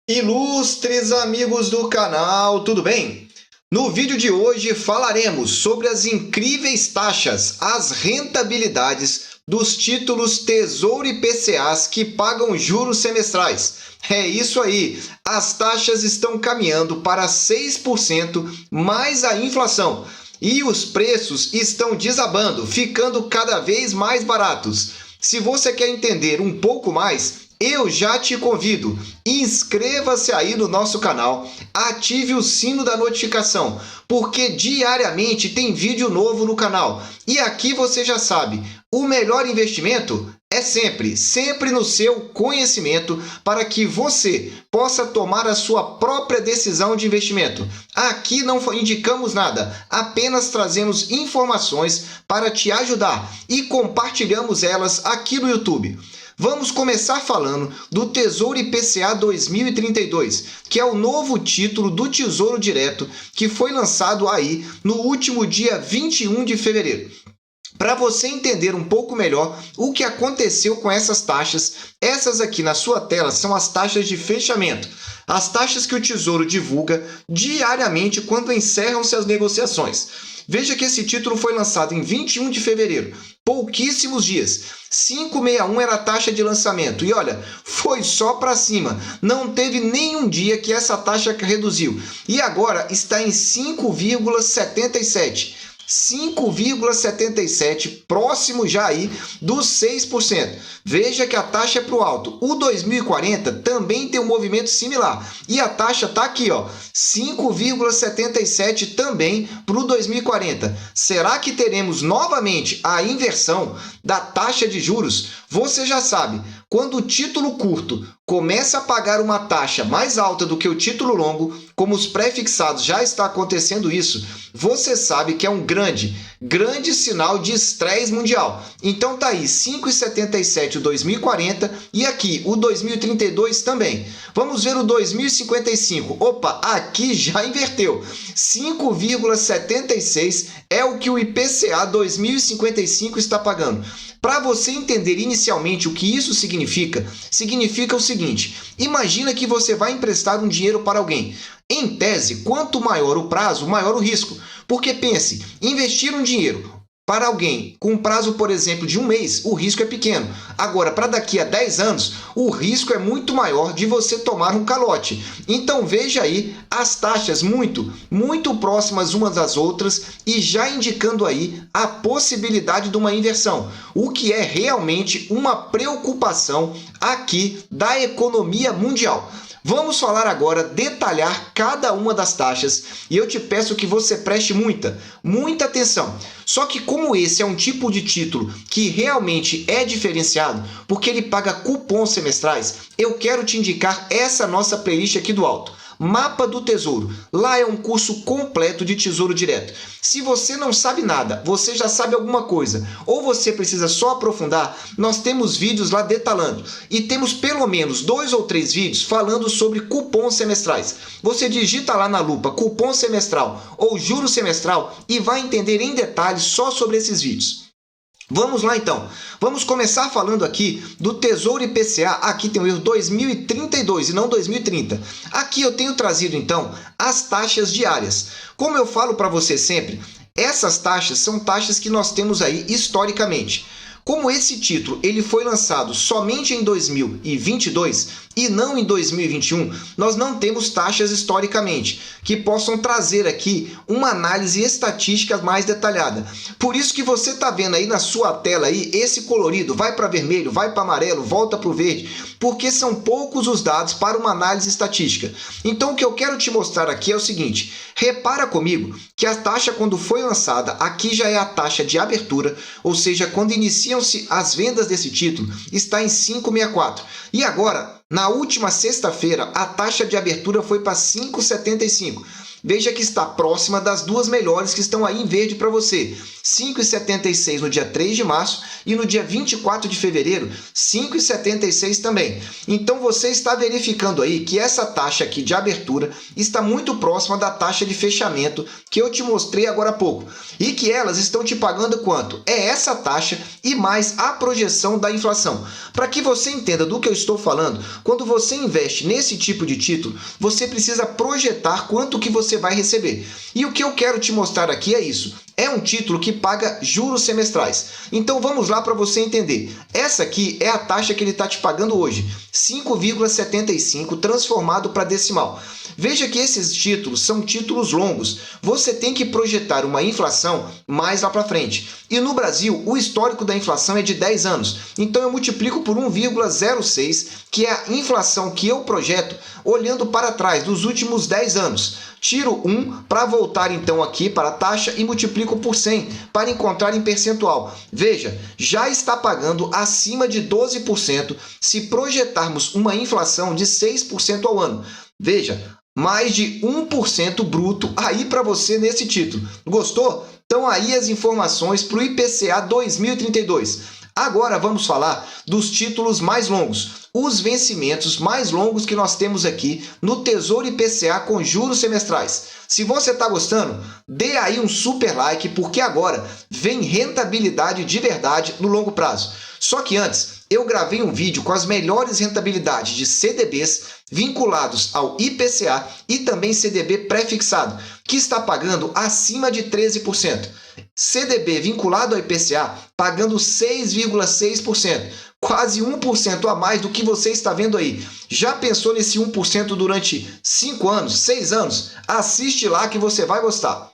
Ilustres amigos do canal, tudo bem? No vídeo de hoje falaremos sobre as incríveis taxas, as rentabilidades dos títulos Tesouro IPCAs que pagam juros semestrais. É isso aí, as taxas estão caminhando para 6% mais a inflação e os preços estão desabando, ficando cada vez mais baratos. Se você quer entender um pouco mais, eu já te convido, inscreva-se aí no nosso canal, ative o sino da notificação, porque diariamente tem vídeo novo no canal. E aqui você já sabe, o melhor investimento é sempre no seu conhecimento para que você possa tomar a sua própria decisão de investimento. Aqui não indicamos nada, apenas trazemos informações para te ajudar e compartilhamos elas aqui no YouTube. Vamos começar falando do Tesouro IPCA 2032, que é o novo título do Tesouro Direto que foi lançado aí no último dia 21 de fevereiro. Para você entender um pouco melhor o que aconteceu com essas taxas, essas aqui na sua tela são as taxas de fechamento, as taxas que o Tesouro divulga diariamente quando encerram-se as negociações. Veja que esse título foi lançado em 21 de fevereiro, pouquíssimos dias. 5,61 era a taxa de lançamento. E olha, foi só para cima. Não teve nenhum dia que essa taxa reduziu. E agora está em 5,77. 5,77, próximo já aí dos 6%. Veja que a taxa é para o alto. O 2040 também tem um movimento similar. E a taxa está aqui, ó, 5,77 também para o 2040. Será que teremos novamente a inversão da taxa de juros? Você já sabe, quando o título curto começa a pagar uma taxa mais alta do que o título longo, como os pré-fixados já está acontecendo isso, você sabe que é um grande sinal de estresse mundial. Então tá aí 5,77 o 2040 e aqui o 2032 também. Vamos ver o 2055. Opa, aqui já inverteu. 5,76 é o que o IPCA 2055 está pagando. Para você entender inicialmente o que isso significa o seguinte: imagina que você vai emprestar um dinheiro para alguém. Em tese, quanto maior o prazo, maior o risco. Porque pense, investir um dinheiro para alguém com um prazo, por exemplo, de um mês, o risco é pequeno. Agora, para daqui a 10 anos, o risco é muito maior de você tomar um calote. Então veja aí as taxas muito próximas umas das outras e já indicando aí a possibilidade de uma inversão, o que é realmente uma preocupação aqui da economia mundial. Vamos falar agora, detalhar cada uma das taxas e eu te peço que você preste muita atenção. Só que como esse é um tipo de título que realmente é diferenciado, porque ele paga cupons semestrais, eu quero te indicar essa nossa playlist aqui do alto. Mapa do Tesouro. Lá é um curso completo de Tesouro Direto. Se você não sabe nada, você já sabe alguma coisa, ou você precisa só aprofundar, nós temos vídeos lá detalhando. E temos pelo menos 2 ou 3 vídeos falando sobre cupons semestrais. Você digita lá na lupa cupom semestral ou juro semestral e vai entender em detalhes só sobre esses vídeos. Vamos lá então, vamos começar falando aqui do Tesouro IPCA, aqui tem o erro 2032 e não 2030. Aqui eu tenho trazido então as taxas diárias. Como eu falo para você sempre, essas taxas são taxas que nós temos aí historicamente. Como esse título ele foi lançado somente em 2022 e não em 2021, nós não temos taxas historicamente que possam trazer aqui uma análise estatística mais detalhada. Por isso que você está vendo aí na sua tela aí esse colorido, vai para vermelho, vai para amarelo, volta para o verde, porque são poucos os dados para uma análise estatística. Então o que eu quero te mostrar aqui é o seguinte: repara comigo que a taxa quando foi lançada, aqui já é a taxa de abertura, ou seja, quando iniciam-se as vendas desse título, está em 5,64. E agora, na última sexta-feira, a taxa de abertura foi para 5,75. Veja que está próxima das duas melhores que estão aí em verde para você. 5,76 no dia 3 de março e no dia 24 de fevereiro, 5,76 também. Então você está verificando aí que essa taxa aqui de abertura está muito próxima da taxa de fechamento que eu te mostrei agora há pouco. E que elas estão te pagando quanto? É essa taxa e mais a projeção da inflação. Para que você entenda do que eu estou falando, quando você investe nesse tipo de título, você precisa projetar quanto que você vai receber. E o que eu quero te mostrar aqui é isso. É um título que paga juros semestrais. Então vamos lá para você entender. Essa aqui é a taxa que ele está te pagando hoje, 5,75 transformado para decimal. Veja que esses títulos são títulos longos. Você tem que projetar uma inflação mais lá para frente. E no Brasil, o histórico da inflação é de 10 anos. Então eu multiplico por 1,06, que é a inflação que eu projeto olhando para trás dos últimos 10 anos. Tiro 1 para voltar então aqui para a taxa e multiplico por 100 para encontrar em percentual. Veja, já está pagando acima de 12% se projetarmos uma inflação de 6% ao ano. Veja, mais de 1% bruto aí para você nesse título. Gostou? Então aí as informações para o IPCA 2032. Agora vamos falar dos títulos mais longos, os vencimentos mais longos que nós temos aqui no Tesouro IPCA com juros semestrais. Se você está gostando, dê aí um super like, porque agora vem rentabilidade de verdade no longo prazo. Só que antes, eu gravei um vídeo com as melhores rentabilidades de CDBs vinculados ao IPCA e também CDB pré-fixado, que está pagando acima de 13%. CDB vinculado ao IPCA pagando 6,6%, quase 1% a mais do que você está vendo aí. Já pensou nesse 1% durante 5 anos, 6 anos? Assiste lá que você vai gostar.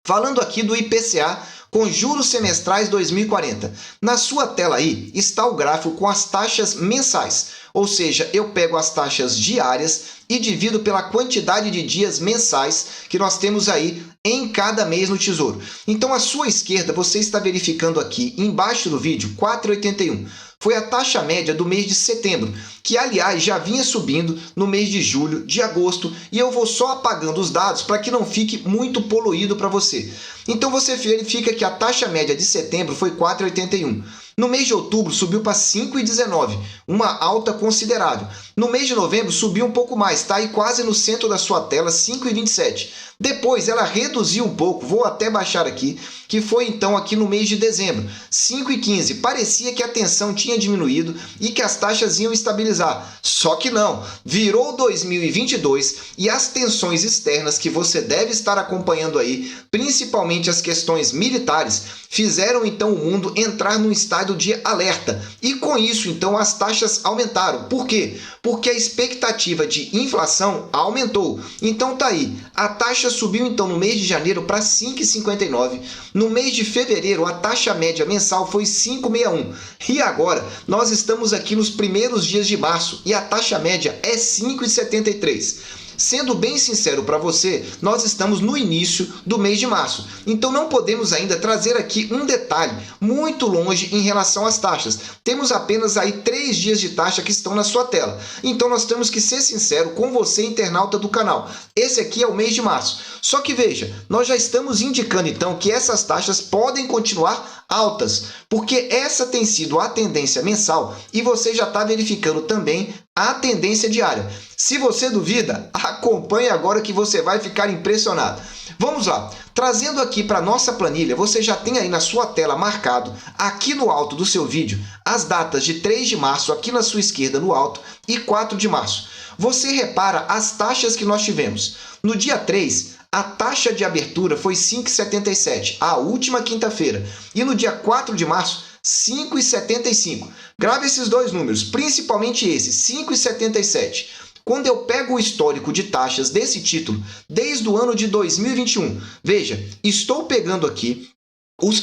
Falando aqui do IPCA com juros semestrais 2040. Na sua tela aí está o gráfico com as taxas mensais, ou seja, eu pego as taxas diárias e divido pela quantidade de dias mensais que nós temos aí em cada mês no Tesouro. Então, à sua esquerda, você está verificando aqui embaixo do vídeo 4,81. Foi a taxa média do mês de setembro, que aliás já vinha subindo no mês de julho, de agosto, e eu vou só apagando os dados para que não fique muito poluído para você. Então você verifica que a taxa média de setembro foi 4,81. No mês de outubro subiu para 5,19, uma alta considerável. No mês de novembro subiu um pouco mais, está aí quase no centro da sua tela, 5,27. Depois ela reduziu um pouco, vou até baixar aqui, que foi então aqui no mês de dezembro, 5,15. Parecia que a tensão tinha diminuído e que as taxas iam estabilizar. Só que não, virou 2022 e as tensões externas que você deve estar acompanhando aí, principalmente as questões militares, fizeram então o mundo entrar num estado de alerta. E com isso, então, as taxas aumentaram. Por quê? Porque a expectativa de inflação aumentou. Então tá aí, a taxa subiu então no mês de janeiro para 5,59. No mês de fevereiro, a taxa média mensal foi 5,61. E agora, nós estamos aqui nos primeiros dias de março e a taxa média é 5,73. Sendo bem sincero para você, nós estamos no início do mês de março, então não podemos ainda trazer aqui um detalhe muito longe em relação às taxas. Temos apenas aí 3 dias de taxa que estão na sua tela, então nós temos que ser sincero com você, internauta do canal. Esse aqui é o mês de março, só que veja, nós já estamos indicando então que essas taxas podem continuar altas, porque essa tem sido a tendência mensal e você já está verificando também a tendência diária. Se você duvida, acompanhe agora que você vai ficar impressionado. Vamos lá, trazendo aqui para a nossa planilha, você já tem aí na sua tela marcado, aqui no alto do seu vídeo, as datas de 3 de março, aqui na sua esquerda no alto, e 4 de março. Você repara as taxas que nós tivemos. No dia 3, a taxa de abertura foi 5,77, a última quinta-feira. E no dia 4 de março, 5,75. Grave esses dois números, principalmente esse, 5,77. Quando eu pego o histórico de taxas desse título, desde o ano de 2021, veja, estou pegando aqui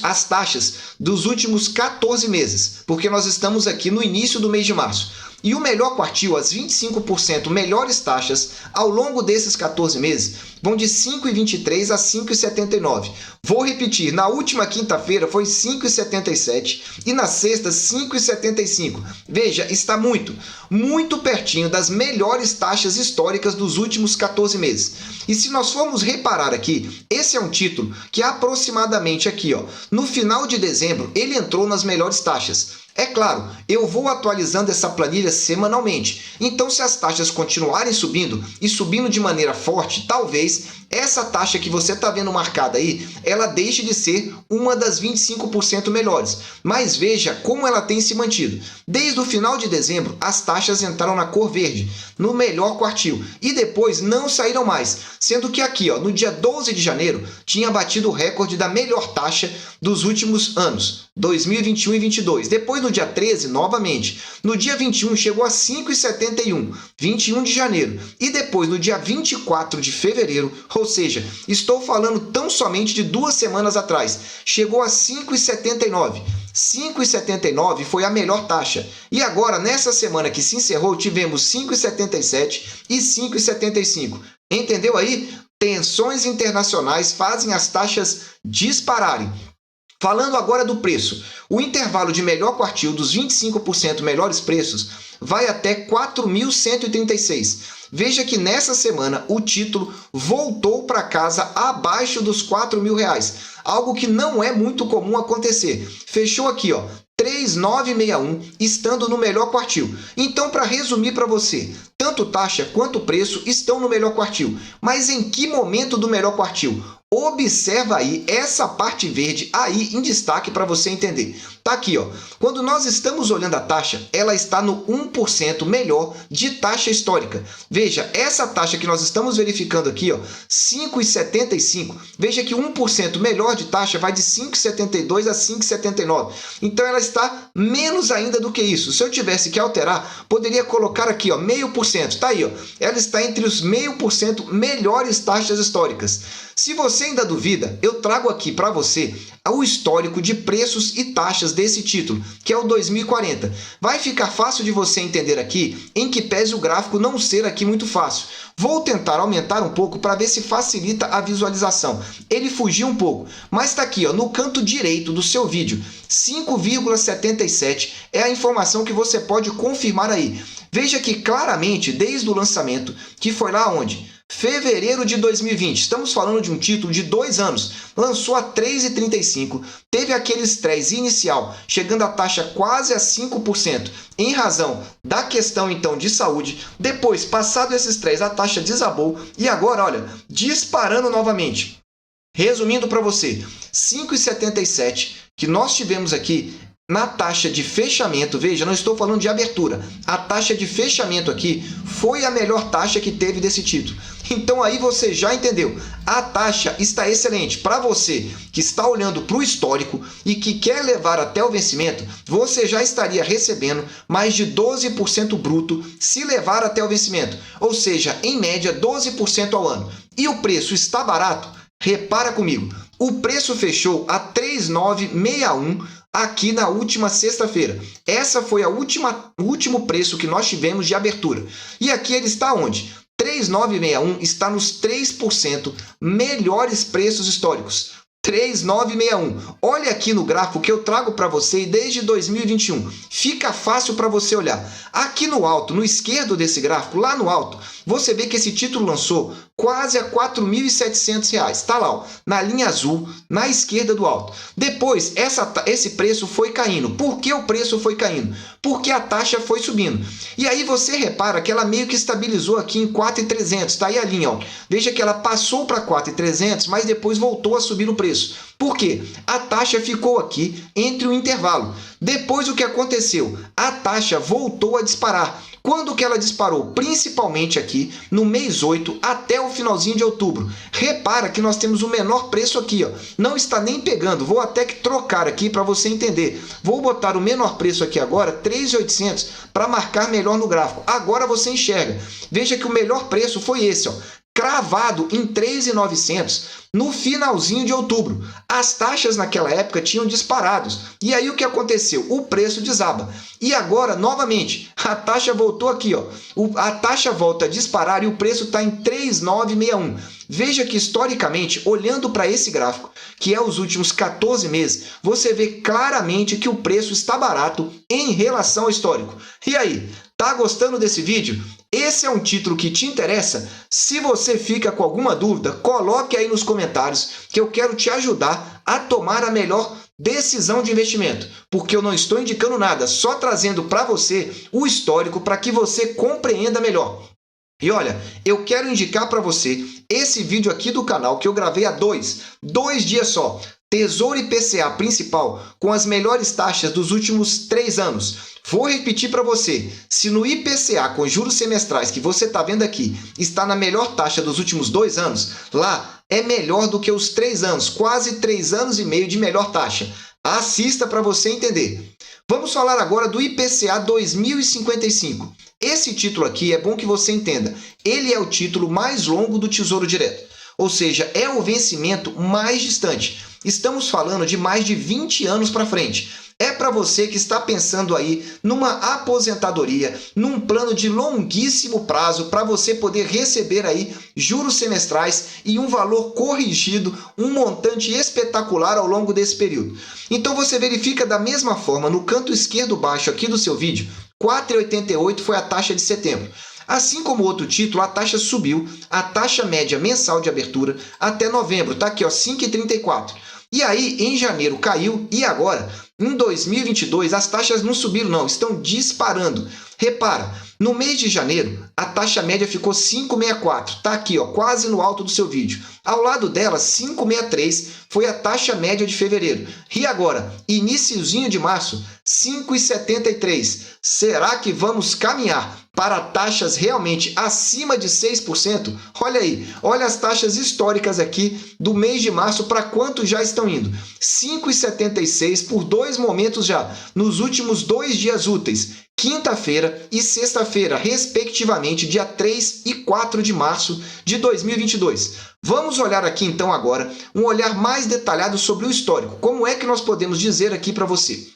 as taxas dos últimos 14 meses, porque nós estamos aqui no início do mês de março. E o melhor quartil, as 25% melhores taxas ao longo desses 14 meses, vão de 5,23 a 5,79. Vou repetir, na última quinta-feira foi 5,77 e na sexta 5,75. Veja, está muito pertinho das melhores taxas históricas dos últimos 14 meses. E se nós formos reparar aqui, esse é um título que aproximadamente aqui, no final de dezembro, ele entrou nas melhores taxas. É claro, eu vou atualizando essa planilha semanalmente. Então, se as taxas continuarem subindo e subindo de maneira forte, talvez essa taxa que você está vendo marcada aí, ela deixe de ser uma das 25% melhores. Mas veja como ela tem se mantido. Desde o final de dezembro, as taxas entraram na cor verde, no melhor quartil, e depois não saíram mais. Sendo que aqui, no dia 12 de janeiro, tinha batido o recorde da melhor taxa dos últimos anos, 2021 e 2022. Depois, no dia 13, novamente. No dia 21, chegou a 5,71, 21 de janeiro. E depois, no dia 24 de fevereiro, ou seja, estou falando tão somente de 2 semanas atrás, chegou a 5,79. 5,79 foi a melhor taxa. E agora, nessa semana que se encerrou, tivemos 5,77 e 5,75. Entendeu aí? Tensões internacionais fazem as taxas dispararem. Falando agora do preço, o intervalo de melhor quartil dos 25% melhores preços vai até 4.136. Veja que nessa semana o título voltou para casa abaixo dos R$4.000, algo que não é muito comum acontecer. Fechou aqui, 3.961, estando no melhor quartil. Então, para resumir para você, tanto taxa quanto preço estão no melhor quartil. Mas em que momento do melhor quartil? Observa aí essa parte verde aí em destaque para você entender. Tá aqui, quando nós estamos olhando a taxa, ela está no 1% melhor de taxa histórica. Veja, essa taxa que nós estamos verificando aqui, 5,75. Veja que 1% melhor de taxa vai de 5,72 a 5,79. Então ela está menos ainda do que isso. Se eu tivesse que alterar, poderia colocar aqui, 0,5%. Tá aí, ela está entre os 0,5% melhores taxas históricas. Se você ainda duvida, eu trago aqui para você o histórico de preços e taxas desse título, que é o 2040. Vai ficar fácil de você entender aqui, em que pese o gráfico não ser aqui muito fácil. Vou tentar aumentar um pouco para ver se facilita a visualização. Ele fugiu um pouco, mas está aqui, no canto direito do seu vídeo. 5,77 é a informação que você pode confirmar aí. Veja que claramente, desde o lançamento, que foi lá onde? Fevereiro de 2020, estamos falando de um título de 2 anos, lançou a 3,35, teve aquele estresse inicial, chegando a taxa quase a 5%, em razão da questão então de saúde. Depois, passado esse estresse, a taxa desabou e agora, olha, disparando novamente. Resumindo para você, 5,77 que nós tivemos aqui na taxa de fechamento, veja, não estou falando de abertura, a taxa de fechamento aqui foi a melhor taxa que teve desse título. Então aí você já entendeu, a taxa está excelente. Para você que está olhando para o histórico e que quer levar até o vencimento, você já estaria recebendo mais de 12% bruto se levar até o vencimento, ou seja, em média 12% ao ano. E o preço está barato? Repara comigo, o preço fechou a 3.961 aqui na última sexta-feira. Essa foi o último preço que nós tivemos de abertura. E aqui ele está onde? 3.961 está nos 3% melhores preços históricos. 3.961. Olha aqui no gráfico que eu trago para você desde 2021. Fica fácil para você olhar. Aqui no alto, no esquerdo desse gráfico, lá no alto, você vê que esse título lançou quase a R$ 4.700. Está lá, na linha azul, na esquerda do alto. Depois, esse preço foi caindo. Por que o preço foi caindo? Porque a taxa foi subindo. E aí você repara que ela meio que estabilizou aqui em 4.300. Está aí a linha. Veja que ela passou para 4.300, mas depois voltou a subir o preço. Por quê? A taxa ficou aqui entre o intervalo. Depois o que aconteceu? A taxa voltou a disparar. Quando que ela disparou? Principalmente aqui no mês 8 até o finalzinho de outubro. Repara que nós temos o menor preço aqui, não está nem pegando. Vou até que trocar aqui para você entender. Vou botar o menor preço aqui agora, 3.800, para marcar melhor no gráfico. Agora você enxerga. Veja que o melhor preço foi esse, cravado em 3.900. no finalzinho de outubro. As taxas naquela época tinham disparado. E aí o que aconteceu? O preço desaba. E agora, novamente, a taxa voltou aqui, ó. A taxa volta a disparar e o preço está em 3,961. Veja que, historicamente, olhando para esse gráfico, que é os últimos 14 meses, você vê claramente que o preço está barato em relação ao histórico. E aí, tá gostando desse vídeo? Esse é um título que te interessa? Se você fica com alguma dúvida, coloque aí nos comentários que eu quero te ajudar a tomar a melhor decisão de investimento, porque eu não estou indicando nada, só trazendo para você o histórico para que você compreenda melhor. E olha, eu quero indicar para você esse vídeo aqui do canal que eu gravei há dois dias só. Tesouro IPCA principal com as melhores taxas dos últimos 3 anos. Vou repetir para você, se no IPCA com juros semestrais que você está vendo aqui está na melhor taxa dos últimos 2 anos, lá é melhor do que os 3 anos, quase 3 anos e meio de melhor taxa. Assista para você entender. Vamos falar agora do IPCA 2055. Esse título aqui é bom que você entenda. Ele é o título mais longo do Tesouro Direto, ou seja, é o vencimento mais distante. Estamos falando de mais de 20 anos para frente. É para você que está pensando aí numa aposentadoria, num plano de longuíssimo prazo para você poder receber aí juros semestrais e um valor corrigido, um montante espetacular ao longo desse período. Então você verifica da mesma forma no canto esquerdo baixo aqui do seu vídeo, 4,88 foi a taxa de setembro. Assim como o outro título, a taxa subiu, a taxa média mensal de abertura até novembro, tá aqui ó, 5,34. E aí, em janeiro caiu e agora, em 2022, as taxas não subiram não, estão disparando. Repara, no mês de janeiro, a taxa média ficou 5,64, tá aqui ó, quase no alto do seu vídeo. Ao lado dela, 5,63 foi a taxa média de fevereiro. E agora, iniciozinho de março, 5,73. Será que vamos caminhar para taxas realmente acima de 6%? Olha aí, olha as taxas históricas aqui do mês de março para quanto já estão indo. 5,76 por 2 momentos já, nos últimos 2 dias úteis. Quinta-feira e sexta-feira, respectivamente, dia 3 e 4 de março de 2022. Vamos olhar aqui então agora um olhar mais detalhado sobre o histórico. Como é que nós podemos dizer aqui para você?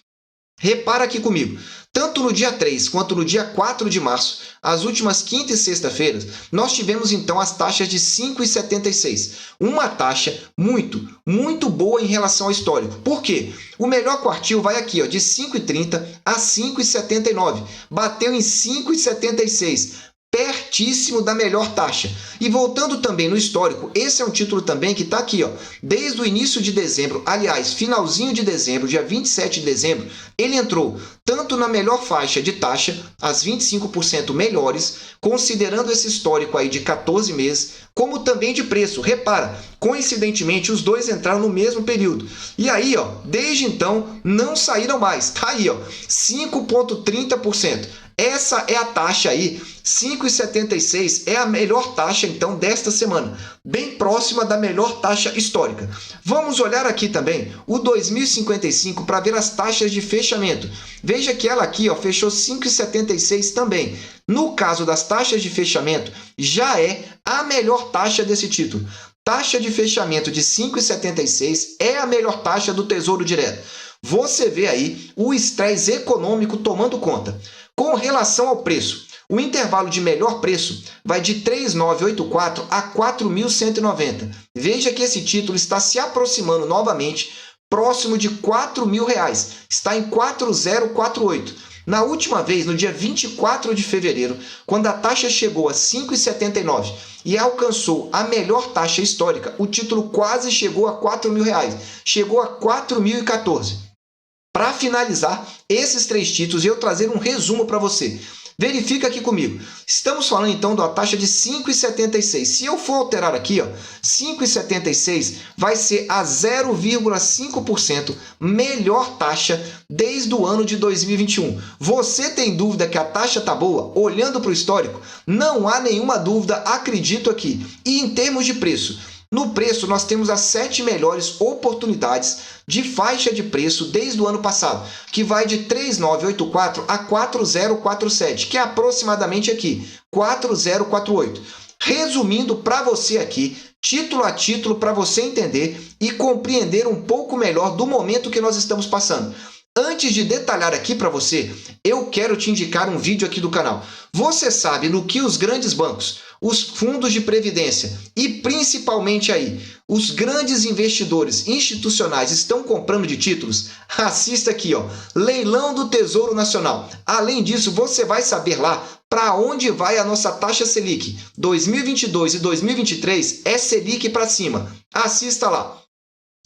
Repara aqui comigo, tanto no dia 3 quanto no dia 4 de março, as últimas quinta e sexta-feiras, nós tivemos então as taxas de 5,76. Uma taxa muito boa em relação ao histórico. Por quê? O melhor quartil vai aqui, ó, de 5,30 a 5,79. Bateu em 5,76. Pertíssimo da melhor taxa. E voltando também no histórico, esse é um título também que está aqui, ó, desde o início de dezembro, aliás, finalzinho de dezembro, dia 27 de dezembro, ele entrou tanto na melhor faixa de taxa, as 25% melhores, considerando esse histórico aí de 14 meses, como também de preço. Repara, coincidentemente, os dois entraram no mesmo período. E aí, ó, desde então, não saíram mais. Tá aí, ó, 5,30%. Essa é a taxa aí, 5,76 é a melhor taxa então desta semana, bem próxima da melhor taxa histórica. Vamos olhar aqui também o 2055 para ver as taxas de fechamento. Veja que ela aqui ó, fechou 5,76 também. No caso das taxas de fechamento, já é a melhor taxa desse título. Taxa de fechamento de 5,76 é a melhor taxa do Tesouro Direto. Você vê aí o estresse econômico tomando conta. Com relação ao preço, o intervalo de melhor preço vai de 3.984 a 4.190. Veja que esse título está se aproximando novamente, próximo de R$4.000. Está em 4.048. Na última vez, no dia 24 de fevereiro, quando a taxa chegou a 5,79 e alcançou a melhor taxa histórica, o título quase chegou a R$4.000. Chegou a 4.014. Para finalizar esses 3 títulos e eu trazer um resumo para você. Verifica aqui comigo. Estamos falando então da taxa de 5,76. Se eu for alterar aqui, 5,76 vai ser a 0,5% melhor taxa desde o ano de 2021. Você tem dúvida que a taxa está boa? Olhando para o histórico, não há nenhuma dúvida, acredito aqui. E em termos de preço, no preço, nós temos as 7 melhores oportunidades de faixa de preço desde o ano passado, que vai de 3.984 a 4.047, que é aproximadamente aqui, 4.048. Resumindo para você aqui, título a título, para você entender e compreender um pouco melhor do momento que nós estamos passando. Antes de detalhar aqui para você, eu quero te indicar um vídeo aqui do canal. Você sabe no que os grandes bancos, os fundos de previdência e principalmente aí os grandes investidores institucionais estão comprando de títulos? Assista aqui, ó, Leilão do Tesouro Nacional. Além disso, você vai saber lá para onde vai a nossa taxa Selic. 2022 e 2023 é Selic para cima. Assista lá.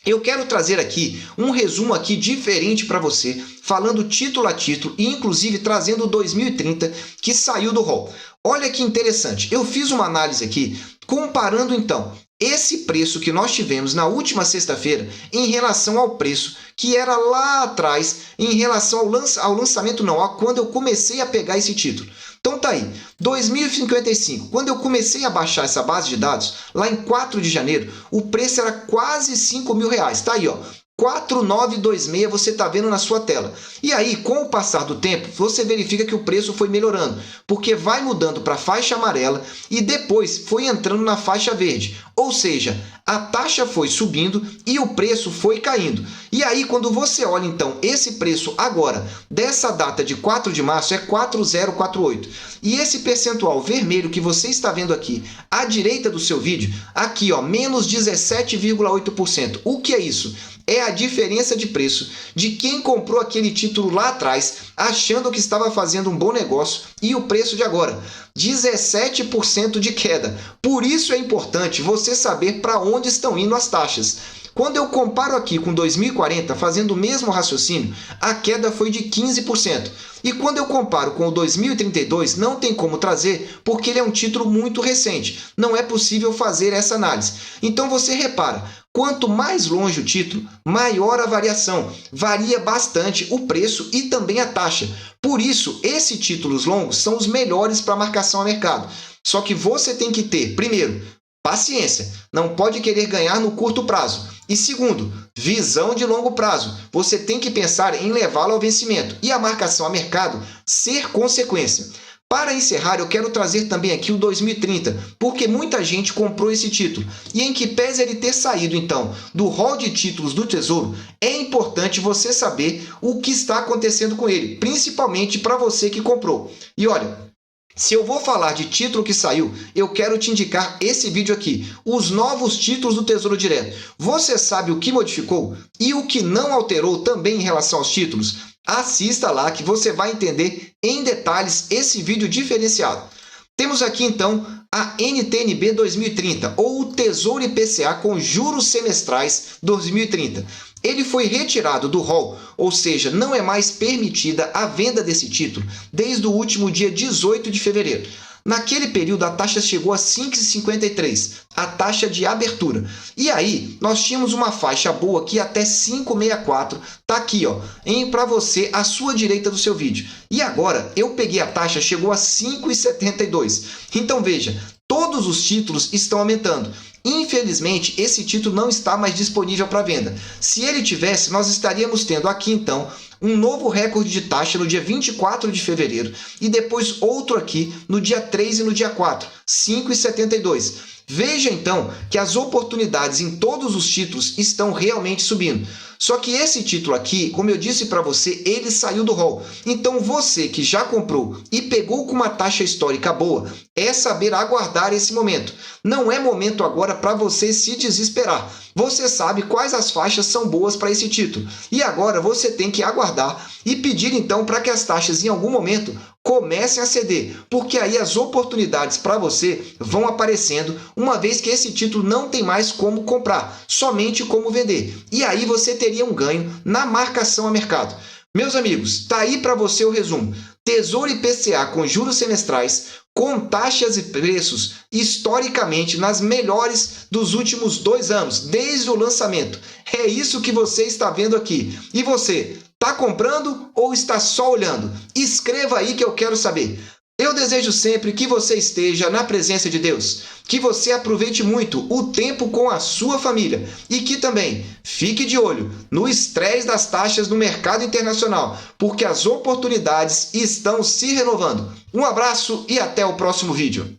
Eu quero trazer aqui um resumo aqui diferente para você, falando título a título e inclusive trazendo o 2030 que saiu do rol. Olha que interessante, eu fiz uma análise aqui comparando então esse preço que nós tivemos na última sexta-feira em relação ao preço que era lá atrás, em relação ao lançamento não, a quando eu comecei a pegar esse título. Então tá aí, 2055, quando eu comecei a baixar essa base de dados, lá em 4 de janeiro, o preço era quase R$5.000, tá aí ó, 4926 você está vendo na sua tela. E aí, com o passar do tempo, você verifica que o preço foi melhorando, porque vai mudando para a faixa amarela e depois foi entrando na faixa verde. Ou seja, a taxa foi subindo e o preço foi caindo. E aí, quando você olha então esse preço agora, dessa data de 4 de março, é 4048. E esse percentual vermelho que você está vendo aqui, à direita do seu vídeo, aqui ó, menos 17,8%. O que é isso? É a diferença de preço de quem comprou aquele título lá atrás, achando que estava fazendo um bom negócio, e o preço de agora, 17% de queda. Por isso é importante você saber para onde estão indo as taxas. Quando eu comparo aqui com 2040, fazendo o mesmo raciocínio, a queda foi de 15%. E quando eu comparo com o 2032, não tem como trazer, porque ele é um título muito recente. Não é possível fazer essa análise. Então você repara, quanto mais longe o título, maior a variação. Varia bastante o preço e também a taxa. Por isso, esses títulos longos são os melhores para marcação a mercado. Só que você tem que ter, primeiro, paciência. Não pode querer ganhar no curto prazo. E segundo, visão de longo prazo. Você tem que pensar em levá-lo ao vencimento e a marcação a mercado ser consequência. Para encerrar, eu quero trazer também aqui o 2030, porque muita gente comprou esse título. E em que pese ele ter saído, então, do rol de títulos do Tesouro, é importante você saber o que está acontecendo com ele, principalmente para você que comprou. E olha, se eu vou falar de título que saiu, eu quero te indicar esse vídeo aqui, os novos títulos do Tesouro Direto. Você sabe o que modificou e o que não alterou também em relação aos títulos? Assista lá que você vai entender em detalhes esse vídeo diferenciado. Temos aqui então a NTN-B 2030, ou o Tesouro IPCA com juros semestrais 2030. Ele foi retirado do rol, ou seja, não é mais permitida a venda desse título desde o último dia 18 de fevereiro. Naquele período, a taxa chegou a 5,53, a taxa de abertura. E aí, nós tínhamos uma faixa boa aqui até 5,64. Tá aqui, ó, para você, à sua direita do seu vídeo. E agora, eu peguei a taxa, chegou a 5,72. Então, veja, todos os títulos estão aumentando. Infelizmente, esse título não está mais disponível para venda. Se ele tivesse, nós estaríamos tendo aqui, então, um novo recorde de taxa no dia 24 de fevereiro e depois outro aqui no dia 3 e no dia 4, 5,72. Veja, então, que as oportunidades em todos os títulos estão realmente subindo. Só que esse título aqui, como eu disse para você, ele saiu do rol. Então você que já comprou e pegou com uma taxa histórica boa, é saber aguardar esse momento. Não é momento agora para você se desesperar. Você sabe quais as faixas são boas para esse título. E agora você tem que aguardar e pedir então para que as taxas em algum momento comecem a ceder, porque aí as oportunidades para você vão aparecendo, uma vez que esse título não tem mais como comprar, somente como vender. E aí você teria um ganho na marcação a mercado. Meus amigos, tá aí para você o resumo. Tesouro IPCA com juros semestrais, com taxas e preços historicamente nas melhores dos últimos 2 anos, desde o lançamento. É isso que você está vendo aqui. E você, está comprando ou está só olhando? Escreva aí que eu quero saber. Eu desejo sempre que você esteja na presença de Deus, que você aproveite muito o tempo com a sua família e que também fique de olho no estresse das taxas no mercado internacional, porque as oportunidades estão se renovando. Um abraço e até o próximo vídeo.